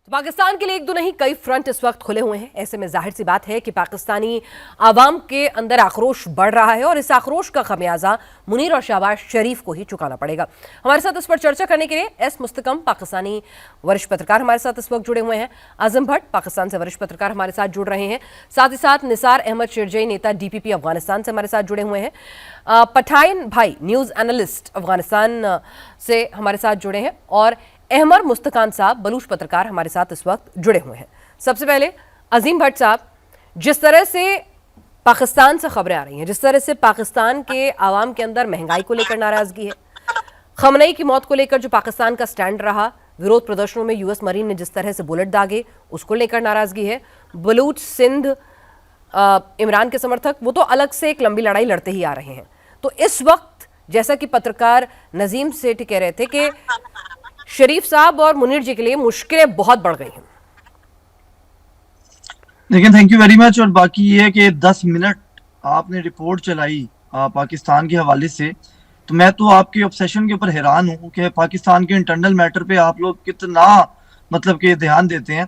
तो पाकिस्तान के लिए एक दो नहीं कई फ्रंट इस वक्त खुले हुए हैं। ऐसे में जाहिर सी बात है कि पाकिस्तानी आवाम के अंदर आक्रोश बढ़ रहा है और इस आक्रोश का खमियाजा मुनीर और शहबाज शरीफ को ही चुकाना पड़ेगा। हमारे साथ इस पर चर्चा करने के लिए एस मुस्तकम पाकिस्तानी वरिष्ठ पत्रकार हमारे साथ इस वक्त जुड़े हुए हैं। आजम भट्ट पाकिस्तान से वरिष्ठ पत्रकार हमारे साथ जुड़ रहे हैं। साथ ही साथ निसार अहमद शिरजई नेता डीपीपी अफगानिस्तान से हमारे साथ जुड़े हुए हैं। पठान भाई न्यूज एनालिस्ट अफगानिस्तान से हमारे साथ जुड़े हैं और अहमर मुस्तकान साहब बलूच पत्रकार हमारे साथ इस वक्त जुड़े हुए हैं। सबसे पहले अजीम भट्ट साहब, जिस तरह से पाकिस्तान से खबरें आ रही हैं, जिस तरह से पाकिस्तान के आवाम के अंदर महंगाई को लेकर नाराजगी है, खमनई की मौत को लेकर जो पाकिस्तान का स्टैंड रहा, विरोध प्रदर्शनों में यूएस मरीन ने जिस तरह से बुलेट दागे उसको लेकर नाराजगी है, बलूच सिंध इमरान के समर्थक वो तो अलग से एक लंबी लड़ाई लड़ते ही आ रहे हैं। तो इस वक्त जैसा कि पत्रकार नजीम सेठ कह रहे थे कि शरीफ साहब और मुनीर जी के लिए मुश्किलें बहुत बढ़ गई हैं। लेकिन थैंक यू वेरी मच। और बाकी ये है कि 10 मिनट आपने रिपोर्ट चलाई पाकिस्तान के हवाले से, तो मैं तो आपके ऑब्सेशन के ऊपर हैरान हूँ कि पाकिस्तान के इंटरनल मैटर पे आप लोग कितना मतलब कि ध्यान देते हैं।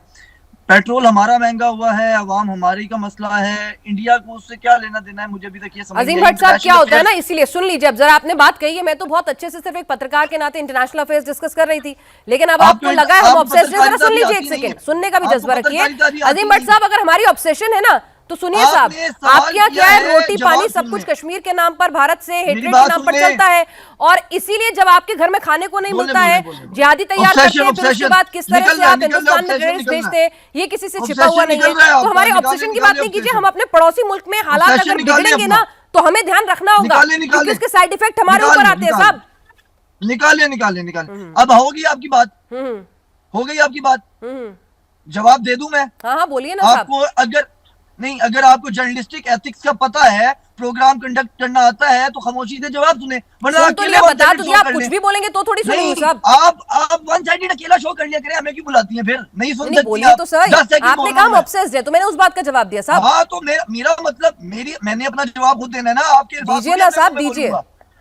पेट्रोल हमारा महंगा हुआ है, अवाम हमारी का मसला है, इंडिया को उससे क्या लेना देना है, मुझे भी देखिए समझ अजीम भट्ट साहब क्या होता है ना, इसीलिए सुन लीजिए, अब जरा आपने बात कही है, मैं तो बहुत अच्छे से सिर्फ एक पत्रकार के नाते इंटरनेशनल अफेयर्स डिस्कस कर रही थी, लेकिन अब आपको लगा है हम ऑब्सेशन। जरा सुन लीजिए, एक सेकंड सुनने का भी जज्बा रखिए। अजीम भट्ट साहब, अगर हमारी ऑब्सेशन है ना तो सुनिए साहब, आपके यहाँ क्या है, रोटी पानी सब कुछ कश्मीर के नाम पर, भारत से हेट्रेड के नाम पर चलता है, और इसीलिए जब आपके घर में खाने को नहीं मिलता है, जिहादी तैयार करते हैं, फिर उसके बाद किस तरह से आप हिंदुस्तान में ग्रेनेड्स भेजते हैं, ये किसी से छिपा हुआ नहीं है। तो हमारे ऑब्सेशन की बात नहीं कीजिए, हम अपने पड़ोसी मुल्क में हालात अगर बिगड़ेंगे ना तो हमें ध्यान रखना होगा, क्योंकि उसके साइड इफेक्ट हमारे ऊपर आते हैं साहब। निकालिए। अब होगी आपकी बात, हो गई आपकी बात, जवाब दे दूं मैं? हाँ बोलिए ना साहब। आपको अगर आपको जर्नलिस्टिक एथिक्स का पता है, प्रोग्राम कंडक्ट करना आता है, तो खामोशी से जवाब सुने, वरना अकेले बता तो दिया, आप कुछ भी बोलेंगे तो थोड़ी सुनेंगे साहब। आप वन साइडेड अकेला शो कर लिया करें, हमें क्यों बुलाती हैं फिर? नहीं सुन सकती बोलिए तो सर, आपने कहा ऑब्सेस्ड है, तो मैंने उस बात का जवाब दिया साहब। हाँ, तो मेरा मतलब मैंने अपना जवाब खुद देना है ना, आपके दीजिए ना साहब, दीजिए।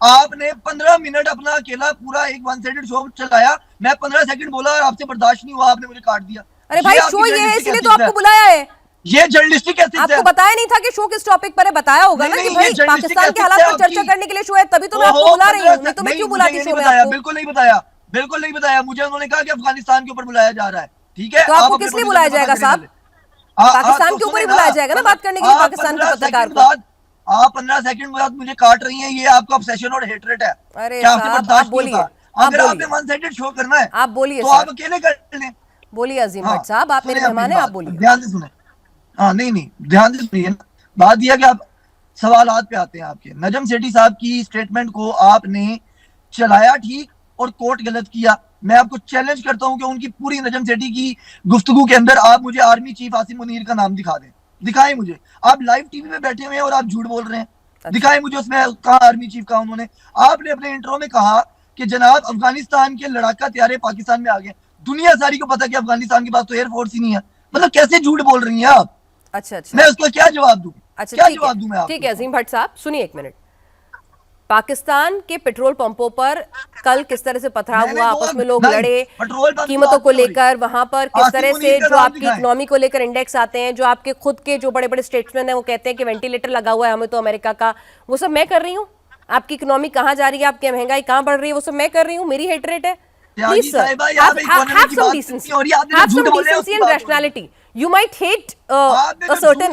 आपने 15 मिनट अपना अकेला पूरा एक वन साइडेड शो चलाया, मैं 15 सेकंड बोला और आपसे बर्दाश्त नहीं हुआ, आपने मुझे काट दिया। अरे भाई, शो ये है इसलिए तो आपको बुलाया है। ये जर्नलिस्टिक एथिक्स है। आपको बताया नहीं था कि शो किस टॉपिक पर है? बताया होगा ना कि भाई पाकिस्तान के हालात पर चर्चा करने के लिए शो है, तभी तो मैं आपको बुला रही हूँ, नहीं तो मैं क्यों बुलाती शो में आपको? बिल्कुल नहीं बताया मुझे। उन्होंने कहा कि अफगानिस्तान के ऊपर बुलाया जा रहा है, ठीक है, तो आपको किस लिए बुलाया जाएगा साहब? पाकिस्तान के ऊपर ही बुलाया जाएगा ना बात करने के लिए पाकिस्तान के पत्रकार को। आप 15 सेकंड बाद मुझे काट रही हैं, ये आपका ऑब्सेशन और हेटरेट है। अरे साहब आप बोलिए, अगर आपने वन साइडेड शो करना है आप बोलिए, तो आप अकेले कर लें। बोलिए अजीम भट्ट साहब, आप मेरे मेहमान हैं, आप बोलिए। ध्यान से सुने। हाँ नहीं ध्यान से सुनिए ना, बात यह कि आप सवालात पे आते हैं। आपके नजम सेठी साहब की स्टेटमेंट को आपने चलाया ठीक और कोर्ट गलत किया। मैं आपको चैलेंज करता हूं कि उनकी पूरी नजम सेठी की गुफ्तगू के अंदर आप मुझे आर्मी चीफ आसिम मुनीर का नाम दिखा दें, दिखाएं मुझे। आप लाइव टीवी में बैठे हुए हैं और आप झूठ बोल रहे हैं, दिखाएं मुझे उसमें कहा आर्मी चीफ कहा उन्होंने। आपने अपने इंट्रो में कहा कि जनाब अफगानिस्तान के लड़ाका तैयारे पाकिस्तान में आ गए। दुनिया सारी को पता कि अफगानिस्तान के पास तो एयरफोर्स ही नहीं है, मतलब कैसे झूठ बोल रही हैं आप? अच्छा, मैं उसको क्या जवाब दूं? अच्छा क्या जवाब दूं मैं आपको? ठीक है अजीम भट्ट साहब, सुनिए एक मिनट। पाकिस्तान के पेट्रोल पंपों पर कल किस तरह से पथराव हुआ, आपस में लोग लड़े कीमतों को लेकर, वहां पर किस तरह से जो आपकी इकोनॉमी को लेकर इंडेक्स आते हैं, जो आपके खुद के जो बड़े बड़े स्टेट्समैन हैं वो कहते हैं कि वेंटिलेटर लगा हुआ है हमें तो अमेरिका का, वो सब मैं कर रही हूँ। आपकी इकोनॉमी कहाँ जा रही है, आपकी महंगाई कहाँ बढ़ रही है, वो सब मैं कर रही हूँ, मेरी हेट रेट है। Please sir, have some decency, have some decency and rationality. You might hate a certain.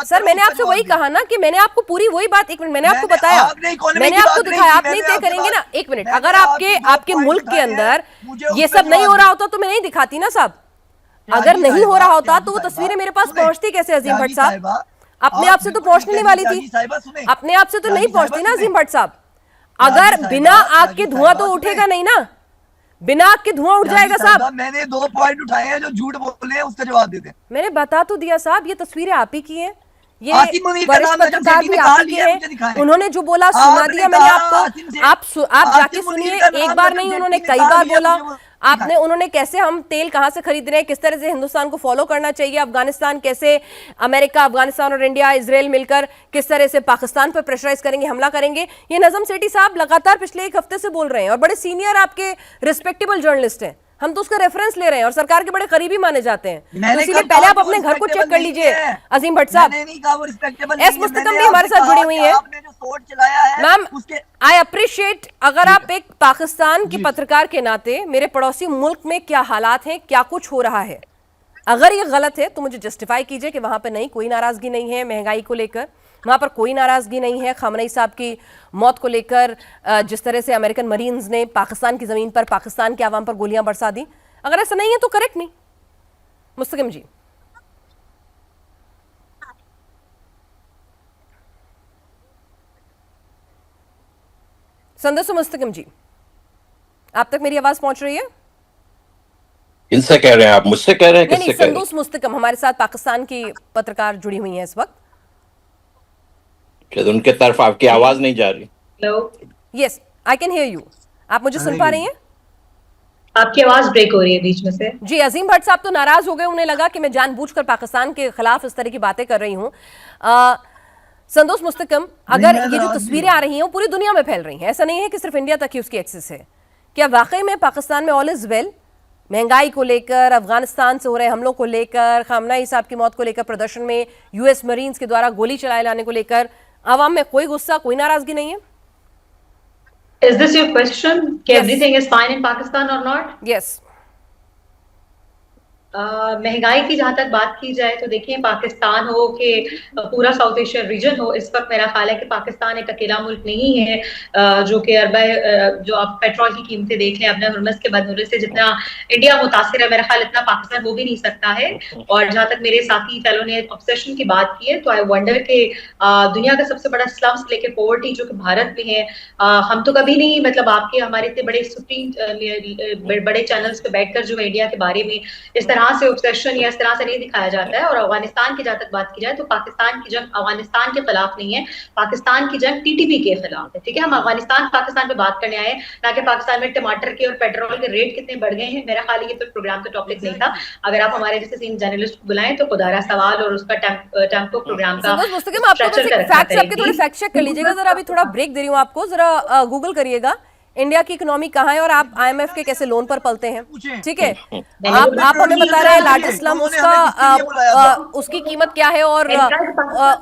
Sir मैंने आपसे वही कहा ना कि मैंने आपको पूरी वही बात, एक मिनट मैंने आपको बताया, मैंने आपको दिखाया, आप नहीं तय करेंगे ना। एक मिनट, अगर आपके मुल्क के अंदर ये सब नहीं हो रहा होता तो मैं नहीं दिखाती ना साहब। अगर नहीं हो रहा होता तो वो तस्वीरें मेरे पास पहुंचती कैसे अजीम भट्ट साहब? अपने आप से तो पहुंचने नहीं वाली थी, अपने आप से तो नहीं पहुंचती ना अजीम भट्ट साहब। अगर बिना आग के धुआं तो उठेगा नहीं ना, बिना आग के धुआं उठ जाएगा साहब। मैंने 2 पॉइंट उठाए हैं जो झूठ बोले हैं, उसका जवाब दे दें। मैंने बता तो दिया साहब, ये तस्वीरें आप ही की हैं, ये वरिष्ठ पत्रकार भी आप ही के हैं, उन्होंने जो बोला सुना दिया मैंने आपको। आप जाके सुनिए, एक बार नहीं उन्होंने कई बार बोला। आपने उन्होंने कैसे हम तेल कहां से खरीद रहे हैं, किस तरह से हिंदुस्तान को फॉलो करना चाहिए, अफगानिस्तान कैसे अमेरिका, अफगानिस्तान और इंडिया, इजराइल मिलकर किस तरह से पाकिस्तान पर प्रेशराइज करेंगे, हमला करेंगे, ये नजम सेठी साहब लगातार पिछले 1 हफ्ते से बोल रहे हैं और बड़े सीनियर आपके रिस्पेक्टेबल जर्नलिस्ट हैं। हम तो उसका रेफरेंस ले रहे हैं और सरकार के बड़े करीबी माने जाते हैं, तो मैंने इसीलिए कब पहले कहा आप कि वो अपने घर को चेक रिस्पेक्टेबल कर नहीं लीजिए। है? अजीम भट्ट साहब, मैंने नहीं कहा वो रिस्पेक्टेबल एस नहीं है। मुस्तकम मैंने भी हमारे आपसे साथ जुड़ी कहा हुई कि हैं। आपने जो सोच चलाया है मैम, उसके आई अप्रिशिएट, अगर आप एक पाकिस्तान की जी पत्रकार के नाते मेरे पड़ोसी मुल्क में क्या हालात हैं, क्या कुछ हो रहा है, अगर ये गलत है तो मुझे जस्टिफाई कीजिए कि वहां पे नहीं, कोई नाराजगी नहीं है महंगाई को लेकर, वहां पर कोई नाराजगी नहीं है खamenei साहब की मौत को लेकर, जिस तरह से अमेरिकन मरीन्स ने पाकिस्तान की जमीन पर पाकिस्तान के आवाम पर गोलियां बरसा दी। अगर ऐसा नहीं है तो करेक्ट नहीं। मुस्तकिम जी, संदसु मुस्तकिम जी, आप तक मेरी आवाज पहुंच रही है? इनसे कह रहे हैं आप, मुझसे कह रहे हैं, नहीं नहीं, किससे कह रहे हैं? संदूस मुस्तकम हमारे साथ पाकिस्तान की पत्रकार जुड़ी हुई हैं इस वक्त। शायद उनके तरफ आपकी आवाज नहीं जा रही। Hello, yes, I can hear you. आप मुझे सुन पा रही हैं? आपकी आवाज ब्रेक हो रही है बीच में से। जी, अजीम भट्ट साहब तो नाराज हो गए, उन्हें लगा कि मैं जानबूझकर पाकिस्तान के खिलाफ इस तरह की बातें कर रही हूं। संदोष मुस्तकम, अगर ये जो तस्वीरें आ रही हैं वो पूरी दुनिया में फैल रही हैं, ऐसा नहीं है कि सिर्फ इंडिया तक ही उसकी एक्सेस है, क्या वाकई में पाकिस्तान में ऑल इज वेल? महंगाई को लेकर, अफगानिस्तान से हो रहे हमलों को लेकर, खamenei साहब की मौत को लेकर, प्रदर्शन में यूएस मरीन्स के द्वारा गोली चलाए लाने को लेकर आवाम में कोई गुस्सा, कोई नाराजगी नहीं है? Is this your question? कि Yes. everything is fine in Pakistan or not? Yes. महंगाई की जहां तक बात की जाए तो देखिए, पाकिस्तान हो कि पूरा साउथ एशियन रीजन हो, इस वक्त मेरा ख्याल है कि पाकिस्तान एक अकेला मुल्क नहीं है जो कि जो आप पेट्रोल की कीमतें देख लें अपने हुर्मस के बदौलत से जितना इंडिया मुतासिर है, मेरा ख्याल इतना पाकिस्तान हो भी नहीं सकता है। और जहां तक मेरे साथी फेलो ने ऑब्सेशन की बात की है तो आई वंडर के दुनिया का सबसे बड़ा स्लम्स लेके पॉवर्टी जो कि भारत में है, हम तो कभी नहीं, मतलब आपके हमारे इतने बड़े सुप्रीम बड़े चैनल्स पे बैठकर जो है इंडिया के बारे में इस तरह से ऑब्सेशन या इस तरह से नहीं दिखाया जाता है। और अफगानिस्तान की जहां तक बात की जाए तो पाकिस्तान की जंग अफगानिस्तान के खिलाफ नहीं है, पाकिस्तान की जंग टीटीपी के खिलाफ है। ठीक है, हम अफगानिस्तान पाकिस्तान पे बात करने आए, ना कि पाकिस्तान में टमाटर के और पेट्रोल के रेट कितने बढ़ गए हैं। मेरा ख्याल ये तो प्रोग्राम का टॉपिक नहीं था। अगर आप हमारे जैसे सीन जर्नलिस्ट को बुलाएं तो खुदारा सवाल और उसका टेम्पो प्रोग्राम का मुस्तकिम, आपको फैक्ट्स आपके थोड़े फैक्ट चेक कर लीजिएगा जरा, अभी थोड़ा ब्रेक दे रही हूँ आपको, जरा गूगल करिएगा इंडिया की इकोनॉमी कहाँ है और आप आईएमएफ के कैसे लोन पर पलते हैं। ठीक है, आप हमें बता रहे हैं लार्जेस्ट स्लम उसका उसकी कीमत क्या है और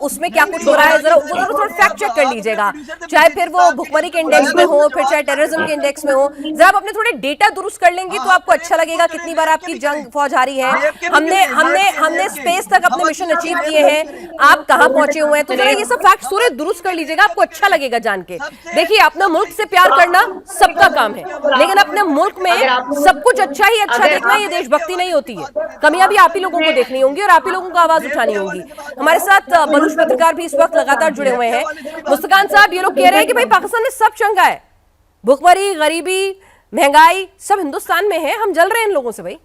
उसमें क्या कुछ हो रहा है, जरा थोड़ा फैक्ट चेक कर लीजिएगा, चाहे फिर वो भुखमरी के इंडेक्स में हो, फिर चाहे टेररिज्म के इंडेक्स में हो। जरा आप अपने थोड़े डेटा दुरुस्त कर लेंगे तो आपको अच्छा लगेगा, कितनी बार आपकी जंग फौज हारी है, हमने हमने हमने स्पेस तक अपने मिशन अचीव किए हैं, आप कहाँ पहुंचे हुए हैं, तो जरा ये सब फैक्ट पूरे दुरुस्त कर लीजिएगा, आपको अच्छा लगेगा जान के। देखिए, अपना मुल्क से प्यार करना सबका काम है, लेकिन अपने मुल्क में सब कुछ अच्छा ही अच्छा देखना ये देशभक्ति नहीं होती है, कमियां भी आप ही लोगों को देखनी होंगी और आप ही लोगों को आवाज उठानी होगी। हमारे साथ बलूच पत्रकार भी इस वक्त लगातार जुड़े हुए हैं। मुस्कान साहब, ये लोग कह रहे हैं कि भाई पाकिस्तान में सब चंगा है, भुखमरी, गरीबी, महंगाई सब हिंदुस्तान में है, हम जल रहे हैं इन लोगों से भाई।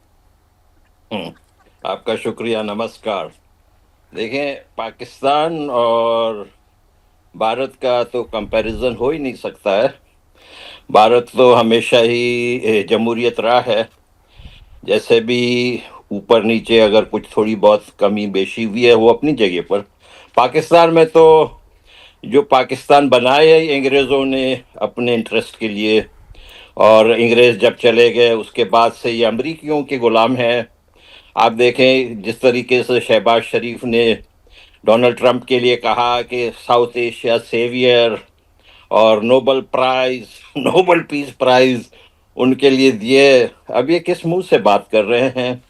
आपका शुक्रिया, नमस्कार। देखें, पाकिस्तान और भारत का तो कंपैरिजन हो ही नहीं सकता है। भारत तो हमेशा ही जमहूरियत रहा है, जैसे भी ऊपर नीचे अगर कुछ थोड़ी बहुत कमी बेशी हुई है वो अपनी जगह पर। पाकिस्तान में तो जो पाकिस्तान बनाए है अंग्रेज़ों ने अपने इंटरेस्ट के लिए, और अंग्रेज़ जब चले गए उसके बाद से ये अमरीकियों के गुलाम हैं। आप देखें जिस तरीके से शहबाज शरीफ ने डोनाल्ड ट्रंप के लिए कहा कि साउथ एशिया सेवियर और नोबल पीस प्राइज उनके लिए दिए, अब ये किस मुंह से बात कर रहे हैं?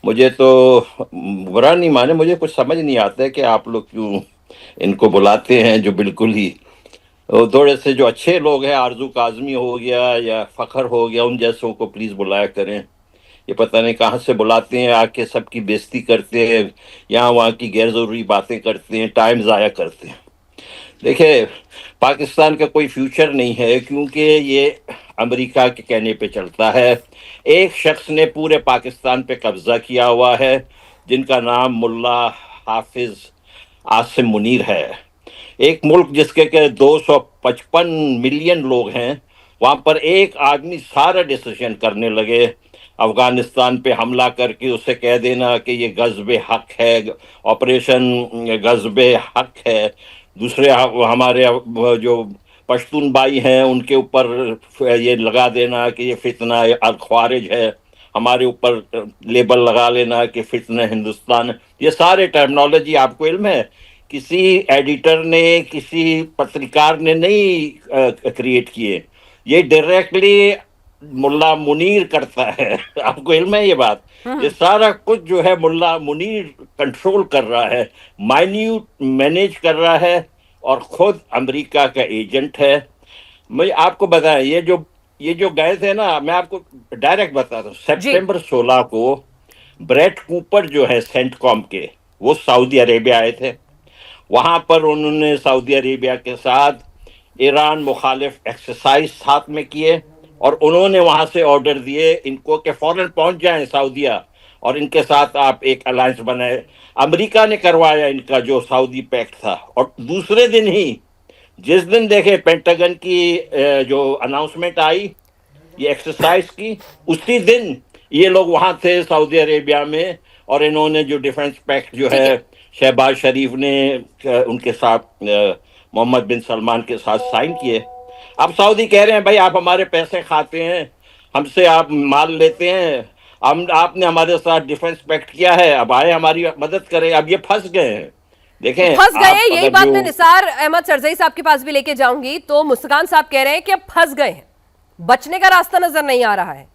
मुझे तो बुरा नहीं माने, मुझे कुछ समझ नहीं आता है कि आप लोग क्यों इनको बुलाते हैं, जो बिल्कुल ही थोड़े से जो अच्छे लोग हैं, आरजू काजमी हो गया या फ़खर हो गया, उन जैसों को प्लीज़ बुलाया करें। ये पता नहीं कहाँ से बुलाते हैं, आके सबकी बेइज्जती करते हैं, यहाँ वहाँ की गैर ज़रूरी बातें करते हैं, टाइम ज़ाया करते हैं। देखिए, पाकिस्तान का कोई फ्यूचर नहीं है, क्योंकि ये अमेरिका के कहने पे चलता है। एक शख्स ने पूरे पाकिस्तान पे कब्जा किया हुआ है, जिनका नाम मुल्ला हाफिज आसिम मुनीर है। एक मुल्क जिसके के 255 मिलियन लोग हैं, वहाँ पर एक आदमी सारा डिसीजन करने लगे। अफगानिस्तान पे हमला करके उसे कह देना कि ये गज़्ब-ए हक है, ऑपरेशन गज़्ब-ए हक है। दूसरे हमारे जो पश्तून भाई हैं उनके ऊपर ये लगा देना कि ये फितना अल ख्वारिज है। हमारे ऊपर लेबल लगा लेना कि फित्ना हिंदुस्तान, ये सारे टर्मिनोलॉजी आपको इल्म है, किसी एडिटर ने, किसी पत्रकार ने नहीं क्रिएट किए, ये डायरेक्टली मुल्ला मुनीर करता है। आपको इल्म है ये बात? ये सारा कुछ जो है मुल्ला मुनीर कंट्रोल कर रहा है, माइन्यूट मैनेज कर रहा है, और खुद अमेरिका का एजेंट है। मैं आपको बताएं, ये जो गए थे ना, मैं आपको डायरेक्ट बताता हूँ, सितंबर 16 को ब्रेट कूपर जो है सेंटकॉम के, वो सऊदी अरेबिया आए थे। वहां पर उन्होंने सऊदी अरेबिया के साथ ईरान मुखालिफ एक्सरसाइज साथ में किए, और उन्होंने वहां से ऑर्डर दिए इनको कि फौरन पहुंच जाएं सऊदीया और इनके साथ आप एक अलायंस बनाए। अमेरिका ने करवाया इनका जो सऊदी पैक्ट था, और दूसरे दिन ही, जिस दिन देखे पेंटागन की जो अनाउंसमेंट आई ये एक्सरसाइज की, उसी दिन ये लोग वहां थे सऊदी अरेबिया में, और इन्होंने जो डिफेंस पैक्ट जो है शहबाज शरीफ ने उनके साथ मोहम्मद बिन सलमान के साथ साइन किए। अब सऊदी कह रहे हैं भाई आप हमारे पैसे खाते हैं, हमसे आप माल लेते हैं, हम आपने हमारे साथ डिफेंस पैक्ट किया है, अब आए हमारी मदद करें। अब ये फंस गए हैं, देखें फंस गए। यही बात जो... मैं निसार अहमद सरजई साहब के पास भी लेके जाऊंगी। तो मुस्कान साहब कह रहे हैं कि अब फंस गए हैं, बचने का रास्ता नजर नहीं आ रहा है।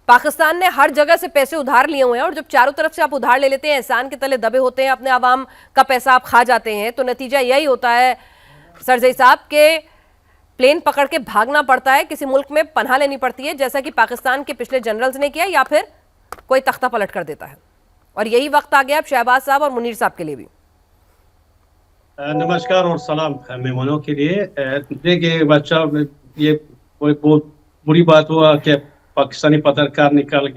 पाकिस्तान ने हर जगह से पैसे उधार लिए हुए हैं, और जब चारों तरफ से आप उधार ले लेते हैं, एहसान के तले दबे होते हैं, अपने आवाम का पैसा आप खा जाते हैं, तो नतीजा यही होता है सरजई साहब के प्लेन पकड़ के भागना पड़ता है, किसी मुल्क में पनाह लेनी पड़ती है, जैसा कि पाकिस्तान के पिछले जनरल्स ने किया, या फिर कोई तख्ता पलट कर देता है। और यही वक्त आ गया अब शहबाज साहब और मुनीर साहब के लिए भी। नमस्कार और सलाम मेहमानों के लिए। देखिए बच्चा, ये कोई बहुत बुरी बात हुआ कि पाकिस्तानी पत्रकार निकल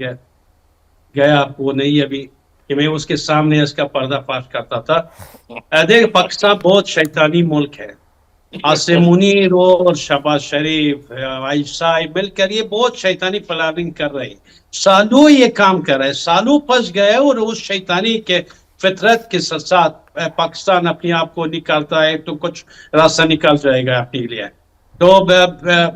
गया, वो नहीं अभी कि मैं उसके सामने इसका पर्दाफाश करता था। देख, पाकिस्तान बहुत शैतानी मुल्क है। आसिम मुनीर और शहबाज शरीफ, आयशा मिलकर ये बहुत शैतानी प्लानिंग कर रहे हैं, सालों ये काम कर रहे हैं, सालों फंस गए, और उस शैतानी के फितरत के साथ पाकिस्तान अपने आप को निकालता है तो कुछ रास्ता निकाल जाएगा अपने लिए। तो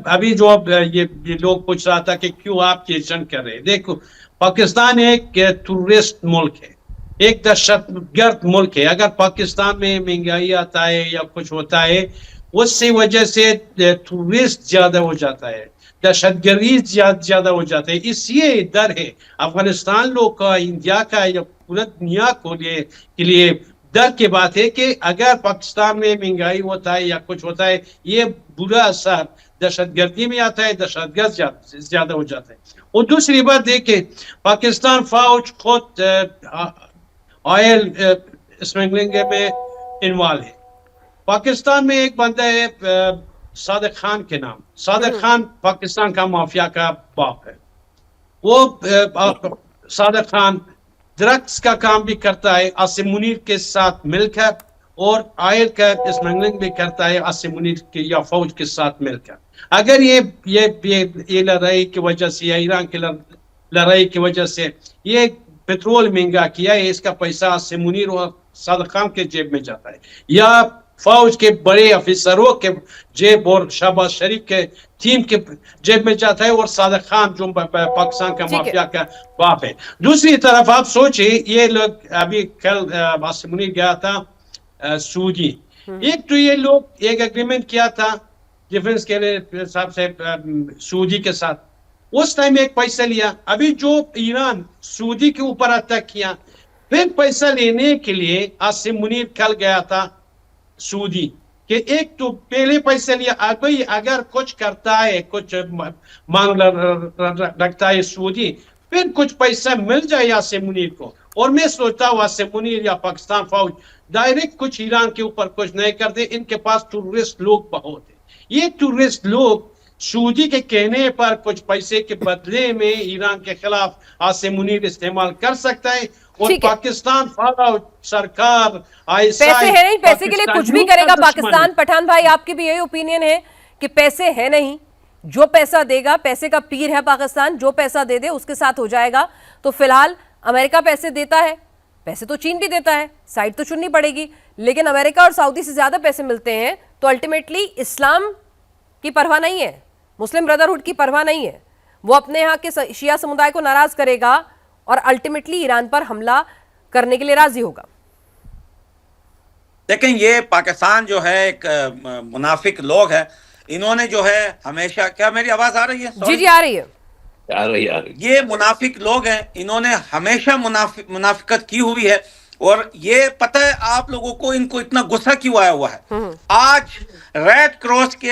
अभी जो ये लोग पूछ रहा था कि क्यों आप ये जंग कर रहे हैं, देखो पाकिस्तान एक टूरिस्ट मुल्क है, एक दहशतगर्द मुल्क है। अगर पाकिस्तान में महंगाई आता है या कुछ होता है, उससे वजह से टूरिस्ट ज्यादा हो जाता है, दहशतगर्दी ज्यादा हो जाता है। इसलिए डर है अफगानिस्तान लोग का, इंडिया का, या पूरा दुनिया के लिए डर की बात है कि अगर पाकिस्तान में महंगाई होता है या कुछ होता है, ये बुरा असर दहशतगर्दी में आता है, दहशतगर्द ज्यादा हो जाता है। और दूसरी बात देखें, पाकिस्तान फौज खुद ऑयल स्मगलिंग में इन्वॉल्व है। पाकिस्तान में एक बंदा है सादिक खान के नाम, सादिक खान पाकिस्तान का माफिया का बाप है। वो सादिक खान ड्रग्स का काम भी करता है आसिम मुनीर के साथ मिलकर, और ऑयल का स्मगलिंग भी करता है आसिम मुनीर के या फौज के साथ मिलकर। अगर ये लड़ाई की वजह से या ईरान की लड़ाई की वजह से ये पेट्रोल महंगा किया है, इसका पैसा आसिम मुनीर और सादिक खान के जेब में जाता है, या फौज के बड़े अफसरों के जेब और शहबाज शरीफ के टीम के जेब में जाता है, और सादिक खान जो पाकिस्तान का माफिया का बाप है। दूसरी तरफ आप सोचिए, ये लोग अभी कल आसिम मुनीर गया था सऊदी, एक तो ये लोग एक एग्रीमेंट किया था डिफेंस के हिसाब से सऊदी के साथ, उस टाइम एक पैसा लिया। अभी जो ईरान सऊदी के ऊपर अटैक किया, फिर पैसा लेने के लिए आसिम मुनीर कल गया था सऊदी, कि एक तो पहले पैसे लिया, अगर कुछ करता है, कुछ मांग रखता है सऊदी, फिर कुछ पैसा मिल जाए आसिम मुनीर को। और मैं सोचता हूँ आसिम मुनीर या पाकिस्तान फौज डायरेक्ट कुछ ईरान के ऊपर कुछ नहीं करते, इनके पास टूरिस्ट लोग बहुत है। ये टूरिस्ट लोग सऊदी के कहने पर कुछ पैसे के बदले में ईरान के खिलाफ आसिम मुनीर इस्तेमाल कर सकता है, और पाकिस्तान सरकार पैसे है नहीं, पैसे के लिए कुछ भी करेगा पाकिस्तान। पठान भाई, आपकी भी यही ओपिनियन है कि पैसे है नहीं, जो पैसा देगा, पैसे का पीर है पाकिस्तान, जो पैसा दे दे उसके साथ हो जाएगा। तो फिलहाल अमेरिका पैसे देता है, पैसे तो चीन भी देता है, साइड तो चुननी पड़ेगी, लेकिन अमेरिका और सऊदी से ज्यादा पैसे मिलते हैं, तो अल्टीमेटली इस्लाम की परवाह नहीं है, मुस्लिम ब्रदरहुड की परवाह नहीं है, वो अपने यहाँ के शिया समुदाय को नाराज करेगा और अल्टीमेटली ईरान पर हमला करने के लिए राजी होगा। लेकिन ये पाकिस्तान जो है एक मुनाफिक लोग है, इन्होंने जो है हमेशा, क्या मेरी आवाज आ रही है? जी जी आ रही है। ये मुनाफिक लोग हैं, इन्होंने हमेशा मुनाफिकत की हुई है। और ये पता है आप लोगों को इनको इतना गुस्सा क्यों आया हुआ है? आज रेड क्रॉस के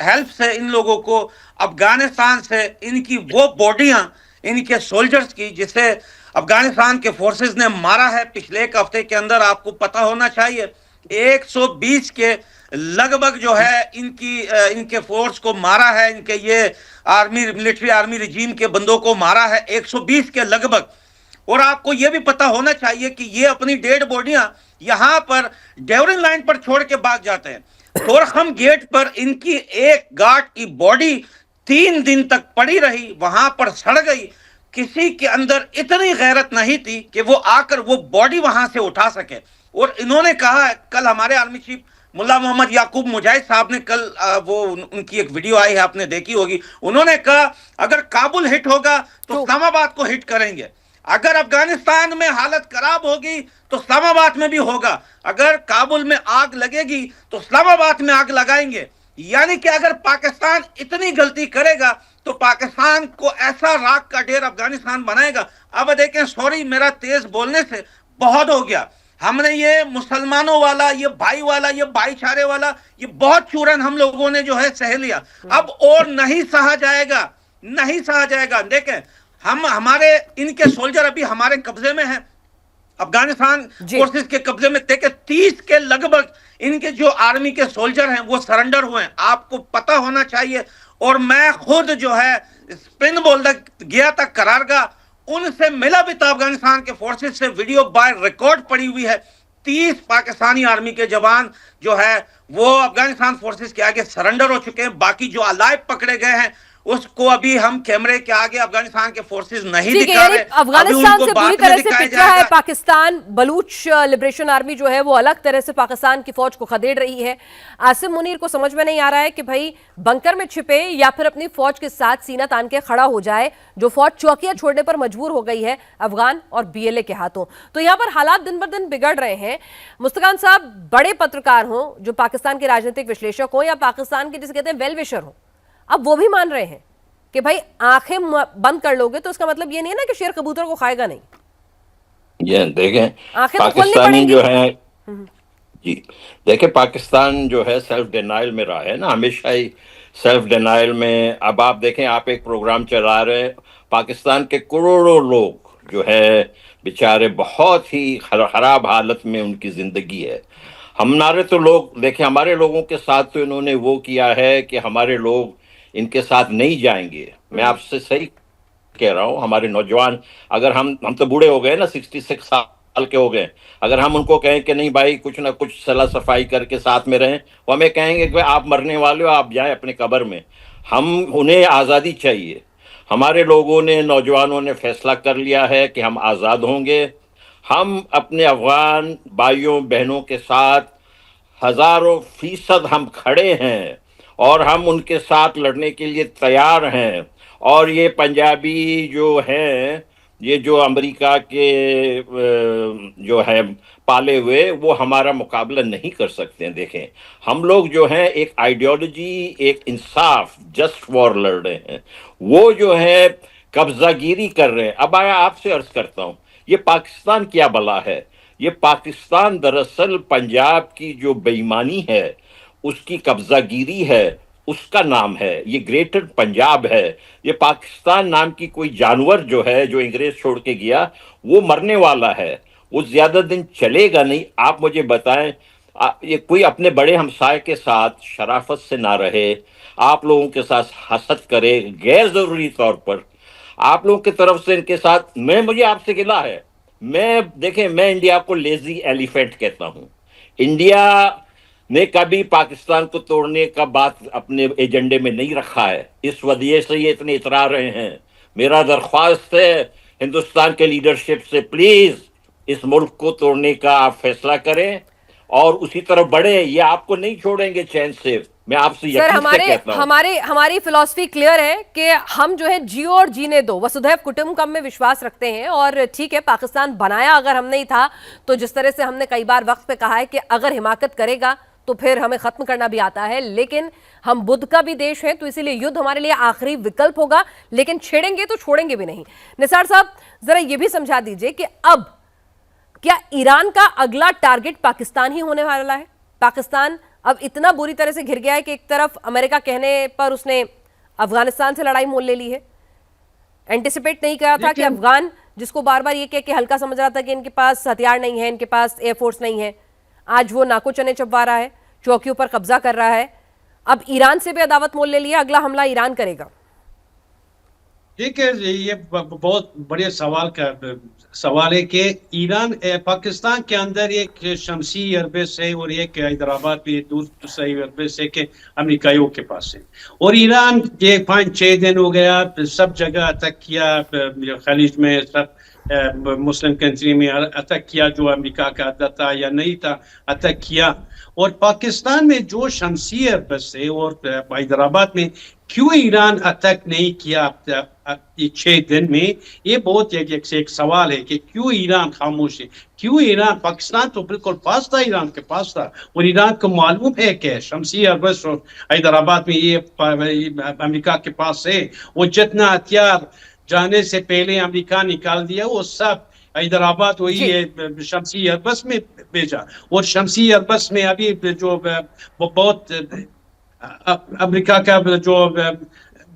हेल्प से इन लोगों को अफगानिस्तान से इनकी वो बॉडियां, इनके सोल्जर्स की, जिसे अफगानिस्तान के फोर्सेस ने मारा है पिछले एक हफ्ते के अंदर, आपको पता होना चाहिए 120 के लगभग जो है इनके फोर्स को मारा है, इनके ये आर्मी, मिलिट्री आर्मी रिजीम के बंदों को मारा है 120 के लगभग। और आपको यह भी पता होना चाहिए कि ये अपनी डेड बॉडियां यहां पर डेवरिन लाइन पर छोड़ के भाग जाते हैं। तोरखम गेट पर इनकी एक गार्ड की बॉडी 3 दिन तक पड़ी रही, वहां पर सड़ गई। किसी के अंदर इतनी गैरत नहीं थी कि वो आकर वो बॉडी वहां से उठा सके। और इन्होंने कहा है, कल हमारे आर्मी चीफ मुल्ला मोहम्मद याकूब मुजाहिद साहब ने कल वो उनकी एक वीडियो आई है, आपने देखी होगी, उन्होंने कहा अगर काबुल हिट होगा तो इस्लामाबाद को हिट करेंगे, अगर अफगानिस्तान में हालत खराब होगी तो इस्लामाबाद में भी होगा, अगर काबुल में आग लगेगी तो इस्लामाबाद में आग लगाएंगे। यानी कि अगर पाकिस्तान इतनी गलती करेगा तो पाकिस्तान को ऐसा राख का ढेर अफगानिस्तान बनाएगा। अब देखें, सॉरी मेरा तेज बोलने से बहुत हो गया, हमने ये मुसलमानों वाला, ये भाई वाला, ये भाईचारे वाला, ये बहुत चूरन हम लोगों ने जो है सह लिया। अब और नहीं सहा जाएगा, नहीं सहा जाएगा। देखें, हमारे इनके सोल्जर अभी हमारे कब्जे में हैं, अफगानिस्तान फोर्सेस के कब्जे में। देखें, 30 के लगभग इनके जो आर्मी के सोल्जर हैं वो सरेंडर हुए हैं, आपको पता होना चाहिए। और मैं खुद जो है स्पिन बोल्डर गया था करारगा, उनसे मिला भी था, अफगानिस्तान के फोर्सेस से वीडियो बाय रिकॉर्ड पड़ी हुई है। 30 पाकिस्तानी आर्मी के जवान जो है वो अफगानिस्तान फोर्सेस के आगे सरेंडर हो चुके हैं। बाकी जो अलाइव पकड़े गए हैं उसको अभी हम कैमरे के आगे अफगानिस्तान के फोर्सेस नहीं दिखा रहे। अफगानिस्तान से पूरी तरह से पिछड़ा है पाकिस्तान। बलूच लिबरेशन आर्मी जो है वो अलग तरह से पाकिस्तान की फौज को खदेड़ रही है। आसिम मुनीर को समझ में नहीं आ रहा है कि भाई बंकर में छिपे या फिर अपनी फौज के साथ सीना तान के खड़ा हो जाए, जो फौज चौकियां छोड़ने पर मजबूर हो गई है अफगान और बीएलए के हाथों। तो यहाँ पर हालात दिन ब दिन बिगड़ रहे हैं। मुस्तकान साहब, बड़े पत्रकार हों, जो पाकिस्तान के राजनीतिक विश्लेषक हों या पाकिस्तान के जिसे कहते हैं वेल विशर हों, अब वो भी मान रहे हैं कि भाई आंखें बंद कर लोगे तो इसका मतलब ये नहीं है ना कि शेर कबूतर को खाएगा नहीं। ये देखें, आंखें पाकिस्तानी जो है जी, देखें, पाकिस्तान जो है सेल्फ डिनाइल में रहा है ना, हमेशा ही सेल्फ डिनाइल में। अब आप देखें, आप एक प्रोग्राम चला रहे हैं, पाकिस्तान के करोड़ों लोग जो है बेचारे बहुत ही खराब हालत में उनकी जिंदगी है। हमारे तो लोग देखें, हमारे लोगों के साथ तो इन्होंने वो किया है कि हमारे लोग इनके साथ नहीं जाएंगे। मैं आपसे सही कह रहा हूं, हमारे नौजवान, अगर हम तो बूढ़े हो गए ना, 66 साल के हो गए, अगर हम उनको कहें कि नहीं भाई कुछ ना कुछ सला सफाई करके साथ में रहें, वो हमें कहेंगे कि आप मरने वाले हो, आप जाएं अपने कब्र में। हम उन्हें आज़ादी चाहिए। हमारे लोगों ने, नौजवानों ने फैसला कर लिया है कि हम आज़ाद होंगे। हम अपने अफगान भाइयों बहनों के साथ 1000% हम खड़े हैं और हम उनके साथ लड़ने के लिए तैयार हैं। और ये पंजाबी जो हैं, ये जो अमेरिका के जो है पाले हुए, वो हमारा मुकाबला नहीं कर सकते हैं। देखें, हम लोग जो हैं एक आइडियोलॉजी, एक इंसाफ, जस्ट वॉर लड़ रहे हैं, वो जो है कब्जागिरी कर रहे हैं। अब आया आपसे अर्ज करता हूँ, ये पाकिस्तान क्या बला है? ये पाकिस्तान दरअसल पंजाब की जो बेईमानी है, उसकी कब्जागिरी है, उसका नाम है। ये ग्रेटर पंजाब है। ये पाकिस्तान नाम की कोई जानवर जो है, जो अंग्रेज छोड़ के गया, वो मरने वाला है, वो ज्यादा दिन चलेगा नहीं। आप मुझे बताएं, ये कोई अपने बड़े हमसाये के साथ शराफत से ना रहे, आप लोगों के साथ हसद करे गैर जरूरी तौर पर, आप लोगों की तरफ से इनके साथ, मुझे आपसे गिला है। देखें, मैं इंडिया को लेजी एलिफेंट कहता हूं। इंडिया ने कभी पाकिस्तान को तोड़ने का बात अपने एजेंडे में नहीं रखा है, इस वजह से ये इतने इतरा रहे हैं। मेरा दरख्वास्त है हिंदुस्तान के लीडरशिप से, प्लीज इस मुल्क को तोड़ने का आप फैसला करें और उसी तरफ बढ़े। ये आपको नहीं छोड़ेंगे चैन से। मैं आपसे सर यकीन से कहता हूं। हमारी फिलॉसफी क्लियर है कि हम जो है जियो और जीने दो, वसुधैव कुटुंबकम में विश्वास रखते हैं। और ठीक है, पाकिस्तान बनाया अगर हम नहीं था तो जिस तरह से हमने कई बार वक्त पे कहा है कि अगर हिमाकत करेगा तो फिर हमें खत्म करना भी आता है, लेकिन हम बुद्ध का भी देश है तो इसीलिए युद्ध हमारे लिए आखिरी विकल्प होगा, लेकिन छेड़ेंगे तो छोड़ेंगे भी नहीं। निसार साहब, जरा यह भी समझा दीजिए कि अब क्या ईरान का अगला टारगेट पाकिस्तान ही होने वाला है? पाकिस्तान अब इतना बुरी तरह से घिर गया है कि एक तरफ अमेरिका कहने पर उसने अफगानिस्तान से लड़ाई मोल ले ली है। एंटिसिपेट नहीं करा था कि अफगान, जिसको बार बार ये कह के हल्का समझ रहा था कि इनके पास हथियार नहीं है, इनके पास एयरफोर्स नहीं है, आज वो नाको चने चबवा रहा है, चौकियों पर कब्जा कर रहा है। अब ईरान से भी अदावत मोल ले लिया, अगला हमला ईरान करेगा। ठीक है, ये बहुत बढ़िया सवाल है कि ईरान पाकिस्तान के अंदर एक शमसी एयरबेस है और एक हैदराबाद पे दूसरा एयरबेस है कि अमेरिकाइयों के पास है। और ईरान ये 5-6 दिन हो गया सब जगह अटैक किया, खलीज में सब मुस्लिम कंट्री में अटैक किया, जो अमेरिका का आदत था या नहीं था अटैक किया। और पाकिस्तान में जो शमसी एयरबेस है और हैदराबाद में क्यों ईरान अटैक नहीं किया 6 दिन में, ये बहुत एक सवाल है कि क्यों ईरान खामोश है, क्यों ईरान, पाकिस्तान तो बिल्कुल पास था, ईरान के पास था और ईरान को मालूम है कि शमसी एयरबेस और हैदराबाद में ये अमेरिका के पास है। वो जितना हथियार जाने से पहले अमेरिका निकाल दिया वो सब हैदराबाद वही शमसी एयरबेस में भेजा। और शमसी एयरबेस में अभी जो बहुत अमेरिका का जो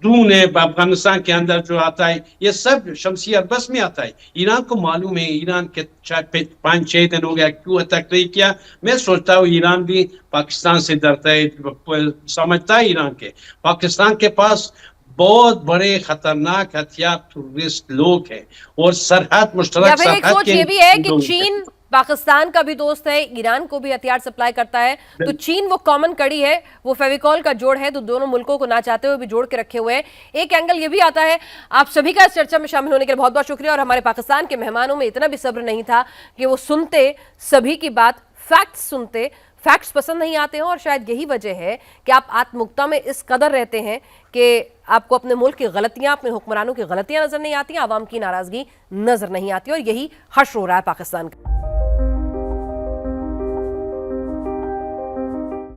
ड्रोन है अफगानिस्तान के अंदर जो आता है, ये सब शमसी एयरबेस में आता है। ईरान को मालूम है, ईरान के 5-6 दिन हो गया क्यों अटैक नहीं किया। मैं सोचता हूँ ईरान भी पाकिस्तान से डरता है, समझता है ईरान के पाकिस्तान के पास बहुत बड़े खतरनाक हथियार टूरिस्ट लोग हैं और सरहद मुश्तरक या फिर एक सोच ये भी है कि लोग चीन पाकिस्तान का भी दोस्त है, ईरान को भी हथियार सप्लाई करता है, तो चीन वो कॉमन कड़ी है, वो फेविकॉल का जोड़ है, तो दोनों मुल्कों को ना चाहते हुए भी जोड़ के रखे हुए हैं। एक एंगल ये भी आता है। आप सभी का इस चर्चा में शामिल होने के लिए बहुत बहुत शुक्रिया। और हमारे पाकिस्तान के मेहमानों में इतना भी सब्र नहीं था कि वो सुनते सभी की बात, फैक्ट्स सुनते। फैक्ट्स पसंद नहीं आते हैं और शायद यही वजह है कि आप आत्ममुक्ता में इस कदर रहते हैं कि आपको अपने मुल्क की गलतियां, अपने हुक्मरानों की गलतियां नजर नहीं आती, आवाम की नाराजगी नजर नहीं आती, और यही हश्र हो रहा है पाकिस्तान का।